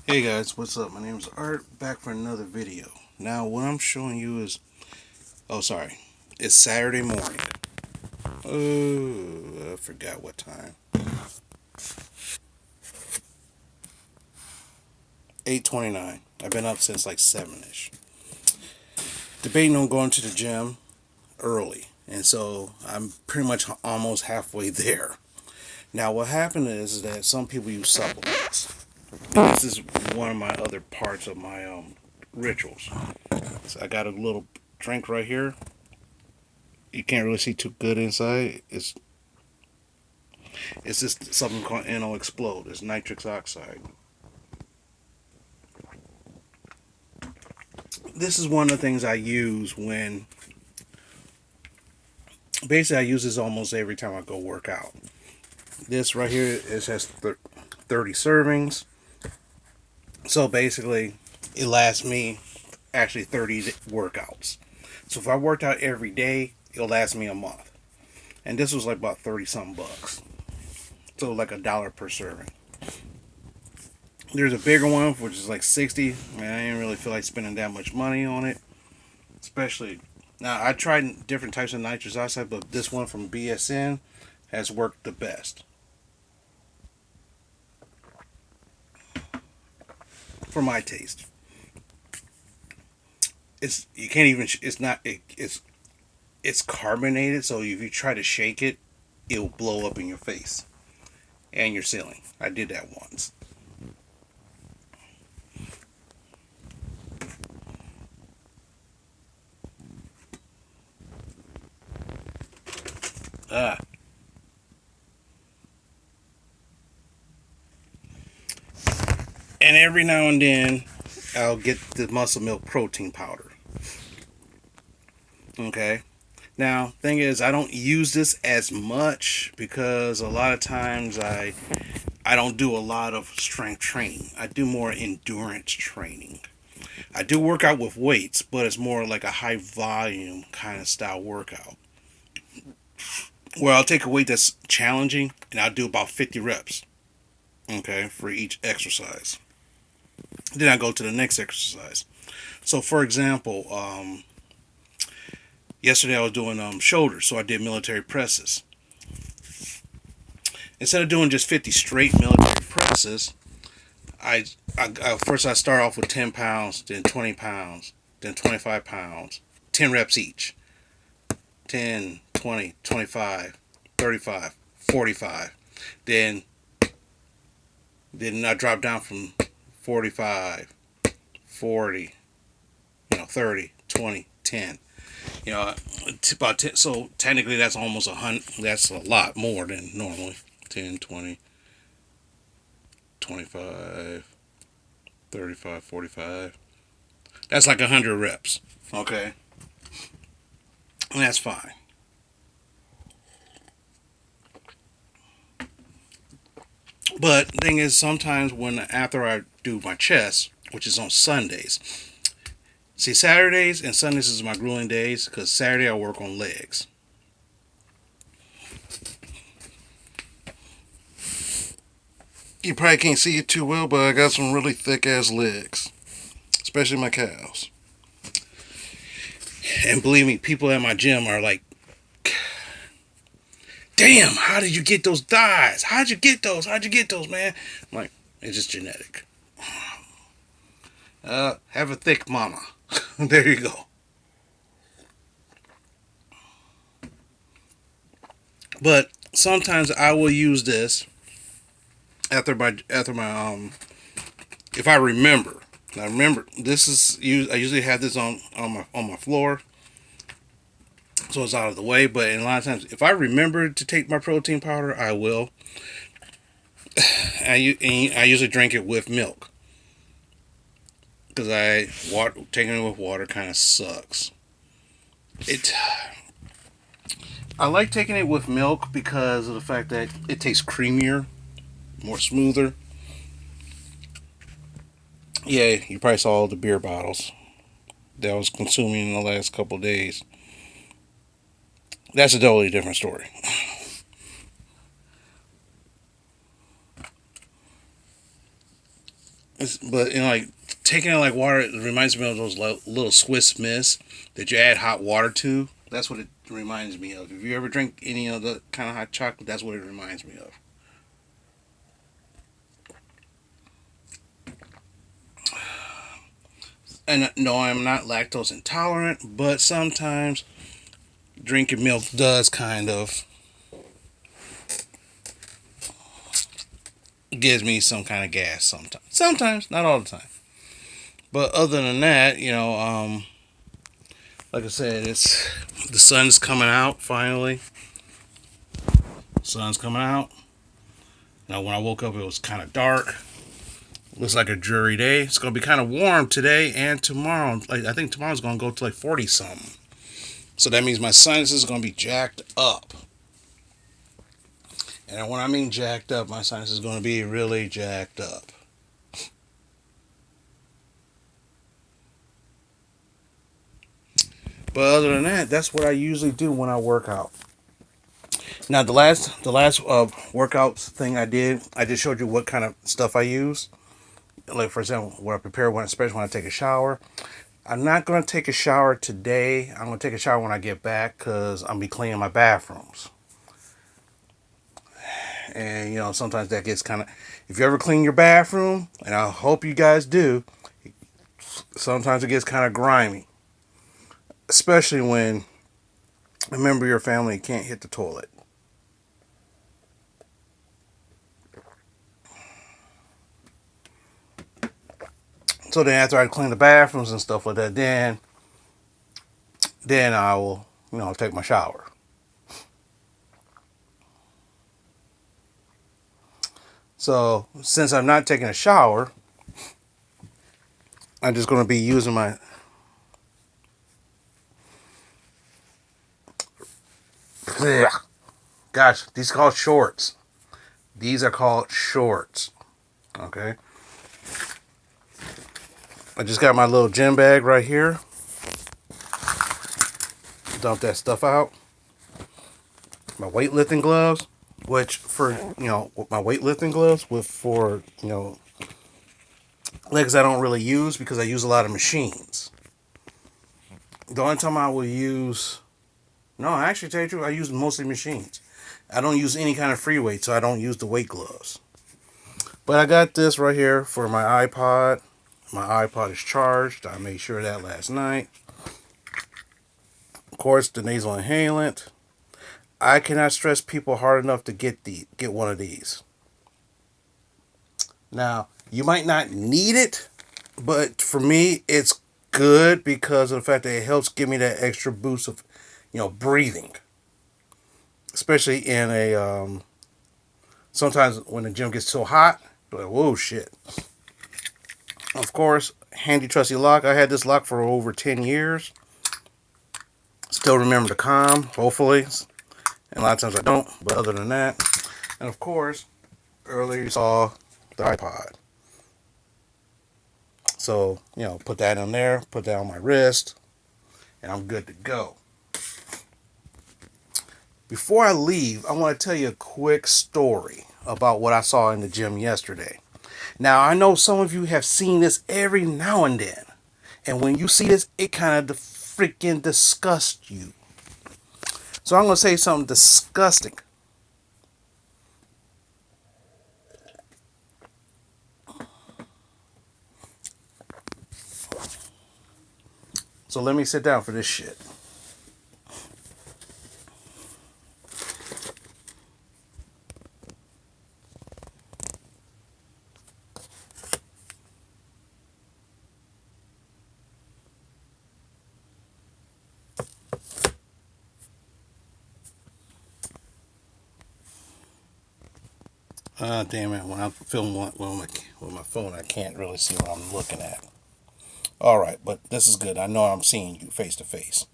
Hey guys, what's up? My name is Art, back for another video. Now, what I'm showing you is, oh sorry, it's Saturday morning. Oh, I forgot what time. 8:29. I've been up since like 7ish. Debating on going to the gym early, and so I'm pretty much almost halfway there. Now, what happened is that some people use supplements. This is one of my other parts of my rituals. So I got a little drink right here. You can't really see too good inside. It's just something called NO Explode. It's nitric oxide. This is one of the things I use when basically I use this almost every time I go work out. This right here has 30 servings. So basically it lasts me actually 30 workouts. So if I worked out every day, it'll last me a month. And this was like about 30 something bucks. So like $1 per serving. There's a bigger one which is like 60. Man, I didn't really feel like spending that much money on it. Especially now, I tried different types of nitrous oxide, but this one from BSN has worked the best for my taste. It's you can't even. It's not. It's carbonated, so if you try to shake it, it'll blow up in your face and your ceiling. I did that once. Ah, and every now and then, I'll get the muscle milk protein powder. Okay. Now, thing is, I don't use this as much because a lot of times I don't do a lot of strength training. I do more endurance training. I do work out with weights, but it's more like a high volume kind of style workout. Where I'll take a weight that's challenging and I'll do about 50 reps, okay, for each exercise. Then I go to the next exercise. So, for example, yesterday I was doing shoulders, so I did military presses. Instead of doing just 50 straight military presses, first I start off with 10 pounds, then 20 pounds, then 25 pounds, 10 reps each. 10, 20, 25, 35, 45. Then I drop down from 45, 40, 30, 20, 10. It's about 10, so technically that's almost 100. That's a lot more than normally. 10, 20, 25, 35, 45. That's like 100 reps. Okay. And that's fine. But the thing is, sometimes when after I do my chest, which is on Sundays, see, Saturdays and Sundays is my grueling days because Saturday I work on legs. You probably can't see it too well, but I got some really thick ass legs, especially my calves. And believe me, people at my gym are like, "Damn, how did you get those thighs? How'd you get those? How'd you get those, man?" I'm like, it's just genetic. Have a thick mama. There you go. But sometimes I will use this after my if I remember. Now remember, this is I usually have this on my floor, so it's out of the way. But a lot of times, if I remember to take my protein powder, I will. I usually drink it with milk because taking it with water kind of sucks. It I like taking it with milk because of the fact that it tastes creamier, more smoother. Yeah, you probably saw all the beer bottles that I was consuming in the last couple of days. That's a totally different story. But like taking it like water, it reminds me of those little Swiss Miss that you add hot water to. That's what it reminds me of. If you ever drink any of the kind of hot chocolate, that's what it reminds me of. And no, I'm not lactose intolerant, but sometimes drinking milk does kind of gives me some kind of gas sometimes. Sometimes, not all the time. But other than that, like I said, it's the sun's coming out finally. Sun's coming out. Now, when I woke up, it was kind of dark. Looks like a dreary day. It's gonna be kind of warm today and tomorrow. Like I think tomorrow's gonna go to like 40 something. So that means my sinuses are gonna be jacked up. And when I mean jacked up, my sinus is gonna be really jacked up. But other than that, that's what I usually do when I work out. Now the last workout thing I just showed you what kind of stuff I use. Like for example, what I prepare when, especially when I take a shower. I'm not gonna take a shower today. I'm gonna take a shower when I get back because I'm gonna be cleaning my bathrooms. And sometimes that gets kind of. If you ever clean your bathroom, and I hope you guys do, sometimes it gets kind of grimy, especially when a member of your family can't hit the toilet. So then after I clean the bathrooms and stuff like that, then I will take my shower. So since I'm not taking a shower, I'm just going to be using my. Gosh, these are called shorts. These are called shorts. Okay. I just got my little gym bag right here. Dump that stuff out. My weightlifting gloves, which for my weightlifting gloves with for legs I don't really use because I use a lot of machines. The only time I will use, no, actually, tell you the truth, I use mostly machines. I don't use any kind of free weight, so I don't use the weight gloves. But I got this right here for my iPod. My iPod is charged. I made sure of that last night. Of course, the nasal inhalant. I cannot stress people hard enough to get one of these. Now, you might not need it, but for me, it's good because of the fact that it helps give me that extra boost of, breathing. Especially in a, sometimes when the gym gets so hot, you're like, whoa, shit. Of course, handy trusty lock. I had this lock for over 10 years. Still remember the com, hopefully. And a lot of times I don't, but other than that. And of course, earlier you saw the iPod. So, put that in there, put that on my wrist, and I'm good to go. Before I leave, I want to tell you a quick story about what I saw in the gym yesterday. Now, I know some of you have seen this every now and then. And when you see this, it kind of freaking disgusts you. So I'm going to say something disgusting. So let me sit down for this shit. Damn it. When I'm filming with my phone, I can't really see what I'm looking at. All right, but this is good. I know I'm seeing you face to face.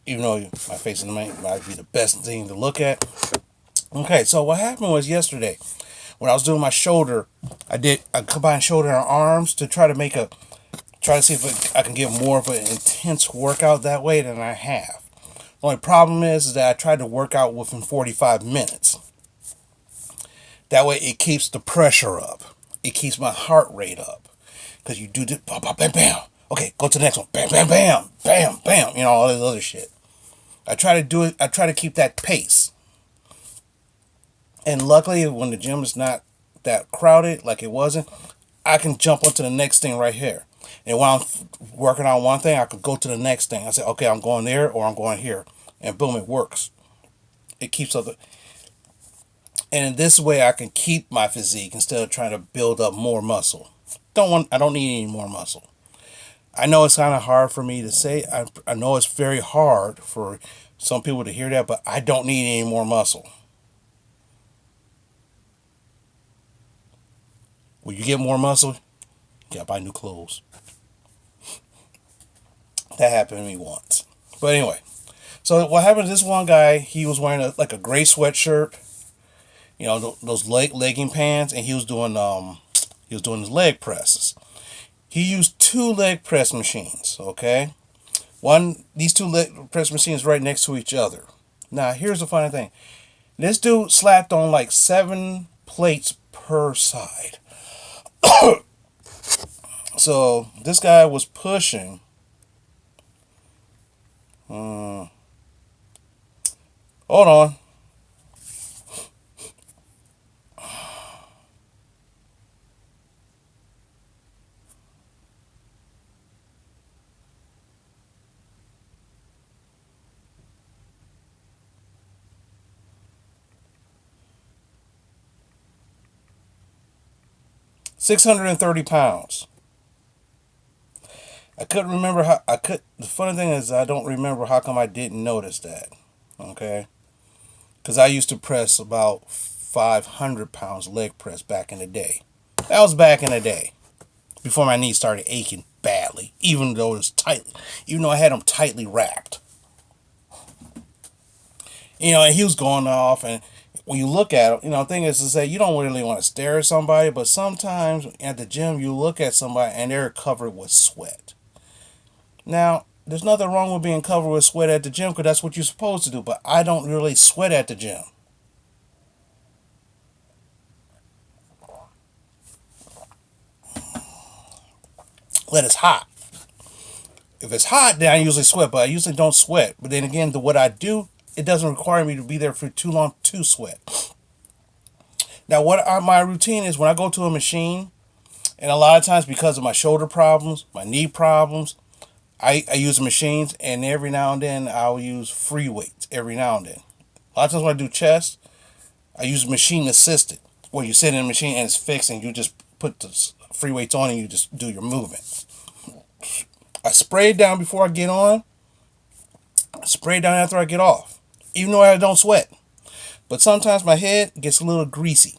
Even though my face might be the best thing to look at. Okay, so what happened was yesterday when I was doing my shoulder, I did a combined shoulder and arms to try to see if I can get more of an intense workout that way than I have. The only problem is that I tried to work out within 45 minutes. That way it keeps the pressure up. it keeps my heart rate up. Because you do this, bam, bam, bam, bam. Okay, go to the next one. Bam, bam, bam, bam, bam. You know, all this other shit. I try to do it. I try to keep that pace. And luckily, when the gym is not that crowded like it wasn't, I can jump onto the next thing right here. And while I'm working on one thing, I could go to the next thing. I say, okay, I'm going there or I'm going here. And boom, it works. It keeps up. And in this way, I can keep my physique instead of trying to build up more muscle. I don't need any more muscle. I know it's kind of hard for me to say. I know it's very hard for some people to hear that, but I don't need any more muscle. When you get more muscle, you gotta buy new clothes. That happened to me once. But anyway, so what happened to this one guy, he was wearing like a gray sweatshirt, you know, those legging pants, and he was doing his leg presses. He used two leg press machines, okay? These two leg press machines right next to each other. Now, here's the funny thing. This dude slapped on like 7 plates per side. So, this guy was pushing. Hold on. 630 pounds. I couldn't remember how I could. The funny thing is, I don't remember how come I didn't notice that. Okay, because I used to press about 500 pounds leg press back in the day. That was back in the day before my knees started aching badly, even though I had them tightly wrapped. You know, and he was going off, and when you look at him, you know, the thing is to say you don't really want to stare at somebody, but sometimes at the gym you look at somebody and they're covered with sweat. Now, there's nothing wrong with being covered with sweat at the gym because that's what you're supposed to do, but I don't really sweat at the gym. When it's hot. If it's hot, then I usually sweat, but I usually don't sweat. But then again, what I do, it doesn't require me to be there for too long to sweat. Now, my routine is when I go to a machine, and a lot of times because of my shoulder problems, my knee problems, I use machines, and every now and then I'll use free weights every now and then. A lot of times when I do chest, I use machine assisted, where you sit in a machine and it's fixed, and you just put the free weights on and you just do your movement. I spray it down before I get on. I spray it down after I get off, even though I don't sweat. But sometimes my head gets a little greasy,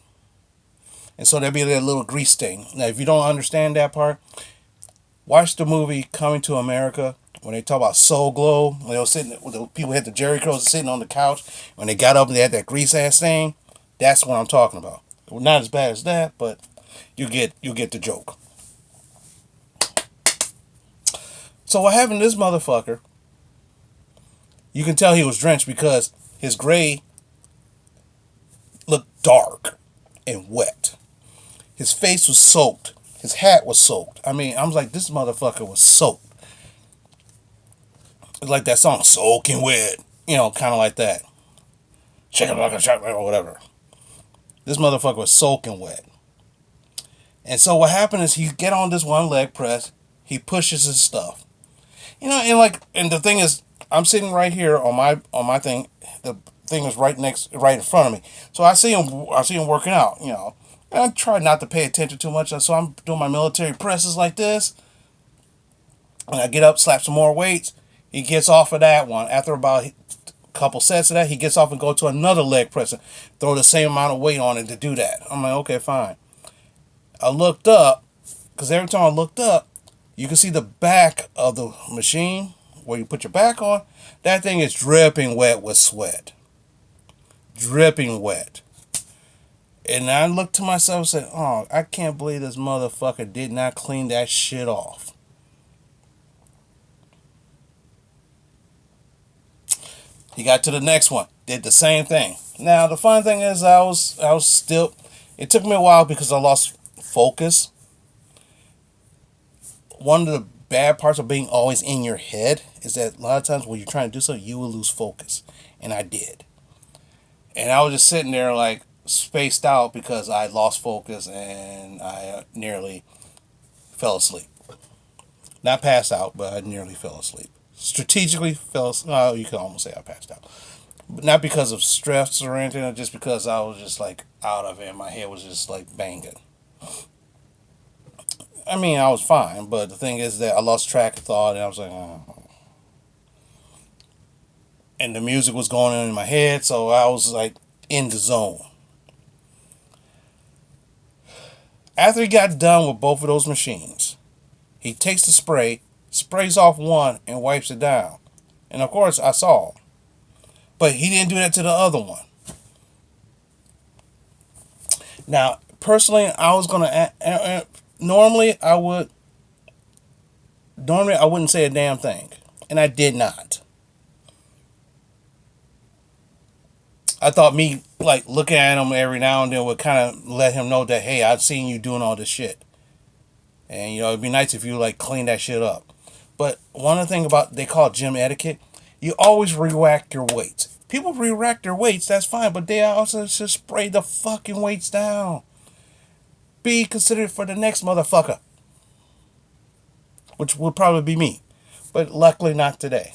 and so there'll be a little grease stain. Now, if you don't understand that part, watch the movie Coming to America when they talk about Soul Glow. When they were sitting, when the people had the Jerry curls sitting on the couch. When they got up and they had that grease ass stain. That's what I'm talking about. Well, not as bad as that, but you get the joke. So what happened to this motherfucker? You can tell he was drenched because his gray looked dark and wet. His face was soaked. His hat was soaked. I mean, I was like, this motherfucker was soaked. It's like that song, Soaking Wet. You know, kind of like that. Shake it like a shot or whatever. This motherfucker was soaking wet. And so what happened is he get on this one leg press. He pushes his stuff. You know, and the thing is, I'm sitting right here on my thing. The thing is right in front of me. So I see him working out, you know. And I try not to pay attention too much. So I'm doing my military presses like this. And I get up, slap some more weights. He gets off of that one. After about a couple sets of that, he gets off and go to another leg press and throw the same amount of weight on it to do that. I'm like, okay, fine. I looked up, because every time I looked up, you can see the back of the machine where you put your back on. That thing is dripping wet with sweat. Dripping wet. And I looked to myself and said, oh, I can't believe this motherfucker did not clean that shit off. He got to the next one. Did the same thing. Now, the fun thing is I was still... It took me a while because I lost focus. One of the bad parts of being always in your head is that a lot of times when you're trying to do something, you will lose focus. And I did. And I was just sitting there like spaced out because I lost focus and I nearly fell asleep. Not passed out, but I nearly fell asleep. Strategically fell asleep. Oh, you can almost say I passed out. But not because of stress or anything, just because I was just like out of it and my head was just like banging. I mean, I was fine, but the thing is that I lost track of thought and I was like, oh. And the music was going on in my head, so I was like in the zone. After he got done with both of those machines, he takes the spray, sprays off one, and wipes it down. And of course, I saw. But he didn't do that to the other one. Now, personally, I was gonna. Normally, I would. Normally, I wouldn't say a damn thing, and I did not. I thought me like looking at him every now and then would kind of let him know that, hey, I've seen you doing all this shit, and it'd be nice if you like clean that shit up. But one of the things about they call it gym etiquette, you always re-rack your weights. People re-rack their weights, that's fine, but they also should spray the fucking weights down. Be considerate for the next motherfucker, which would probably be me, but luckily not today.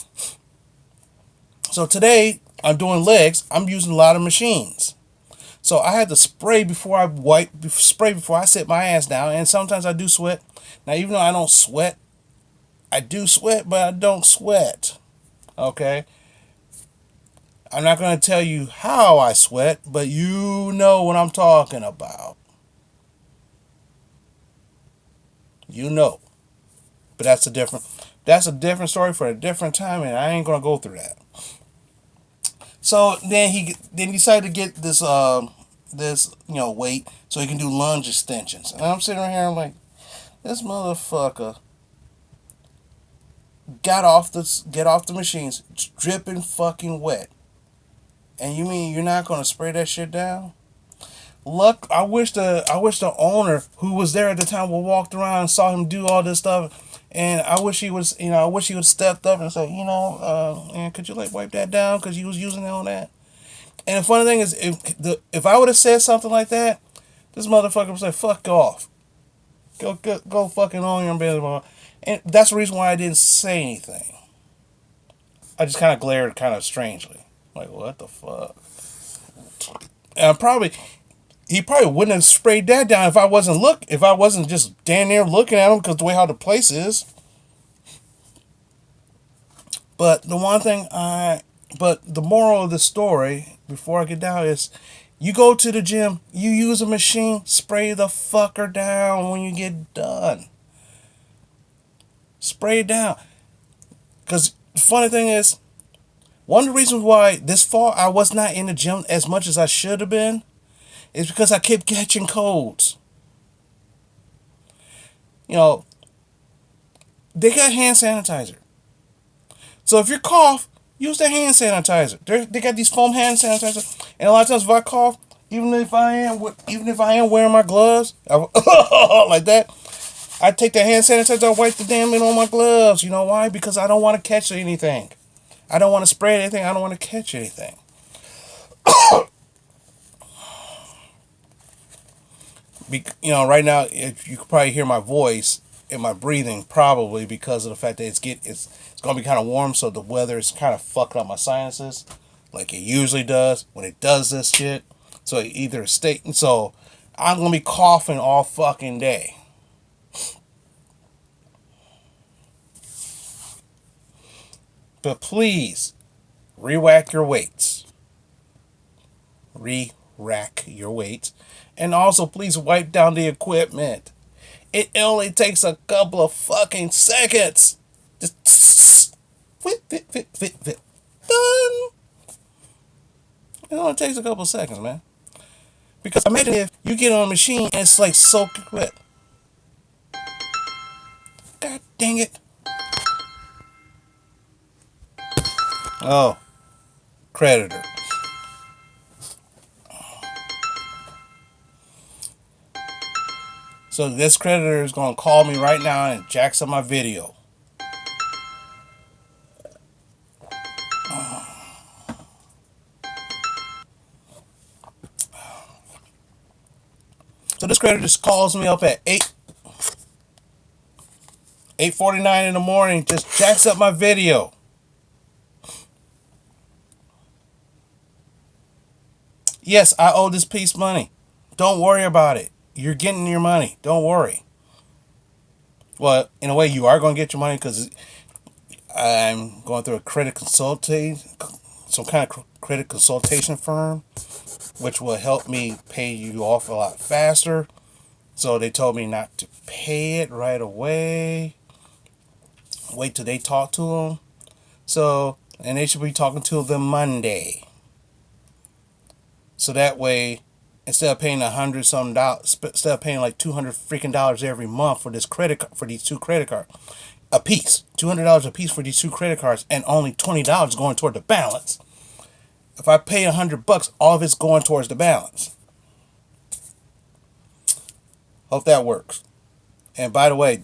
So today I'm doing legs. I'm using a lot of machines. So I had to spray before I spray before I sit my ass down, and sometimes I do sweat. Now, even though I don't sweat, I do sweat, but I don't sweat. Okay? I'm not going to tell you how I sweat, but you know what I'm talking about. You know. But that's a different story for a different time, and I ain't going to go through that. So then he decided to get this weight so he can do lunge extensions. And I'm sitting right here, I'm like, this motherfucker get off the machines, it's dripping fucking wet. And you mean you're not gonna spray that shit down? Look, I wish the owner who was there at the time would walked around and saw him do all this stuff, and I wish he was, I wish he would stepped up and said, and could you like wipe that down because you was using it on that. And the funny thing is, if I would have said something like that, this motherfucker would say, "Fuck off, go fucking on your business." And that's the reason why I didn't say anything. I just kind of glared, kind of strangely, like, "What the fuck?" And he probably wouldn't have sprayed that down if I wasn't just damn near looking at him because the way how the place is. But the moral of the story, before I get down, is you go to the gym, you use a machine, spray the fucker down when you get done. Spray it down. Because the funny thing is, one of the reasons why this fall I was not in the gym as much as I should have been is because I kept catching colds. They got hand sanitizer. So if you cough, use the hand sanitizer. They got these foam hand sanitizer, and a lot of times if I cough, even if I am wearing my gloves, like that, I take the hand sanitizer, I wipe the damn thing on my gloves. You know why? Because I don't want to catch anything. I don't want to spray anything. I don't want to catch anything. Right now, if you could probably hear my voice and my breathing, probably because of the fact that it's gonna be kind of warm, so the weather is kind of fucking up my sinuses, like it usually does when it does this shit. So so I'm gonna be coughing all fucking day. But please, re-rack your weights. Re-rack your weights. And also, please wipe down the equipment. It only takes a couple of fucking seconds. Just fit. Done. It only takes a couple of seconds, man. Because imagine if you get on a machine and it's like soaking wet. God dang it. Oh, creditor. So this creditor is going to call me right now and jacks up my video. So this creditor just calls me up at 8:49 in the morning, just jacks up my video. Yes, I owe this piece money. Don't worry about it. You're getting your money. Don't worry. Well, in a way, you are going to get your money because I'm going through a credit consulting, some kind of credit consultation firm, which will help me pay you off a lot faster. So they told me not to pay it right away. Wait till they talk to them. So, and they should be talking to them Monday. So that way, instead of paying $100 instead of paying like $200 every month for these two credit cards, a piece, $200 a piece for these two credit cards, and only $20 going toward the balance. If I pay $100, all of it's going towards the balance. Hope that works. And by the way,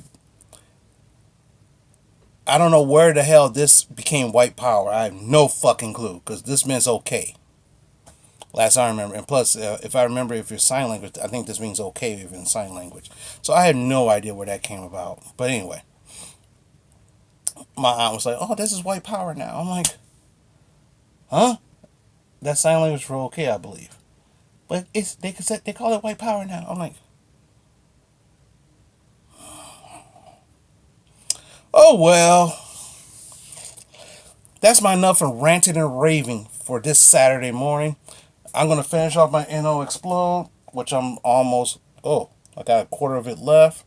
I don't know where the hell this became white power. I have no fucking clue because this means okay. Last I remember, and plus, if I remember, if you're sign language, I think this means okay if you're in sign language. So I have no idea where that came about. But anyway, my aunt was like, "Oh, this is white power now." I'm like, "Huh? That's sign language for okay, I believe." But they call it white power now. I'm like, "Oh well." That's my enough of ranting and raving for this Saturday morning. I'm gonna finish off my NO Explode, which I'm almost. Oh, I got a quarter of it left.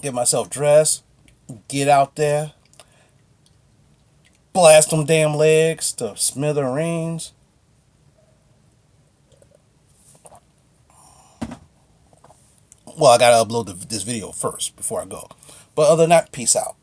Get myself dressed. Get out there. Blast them damn legs to smithereens. Well, I gotta upload this video first before I go. But other than that, peace out.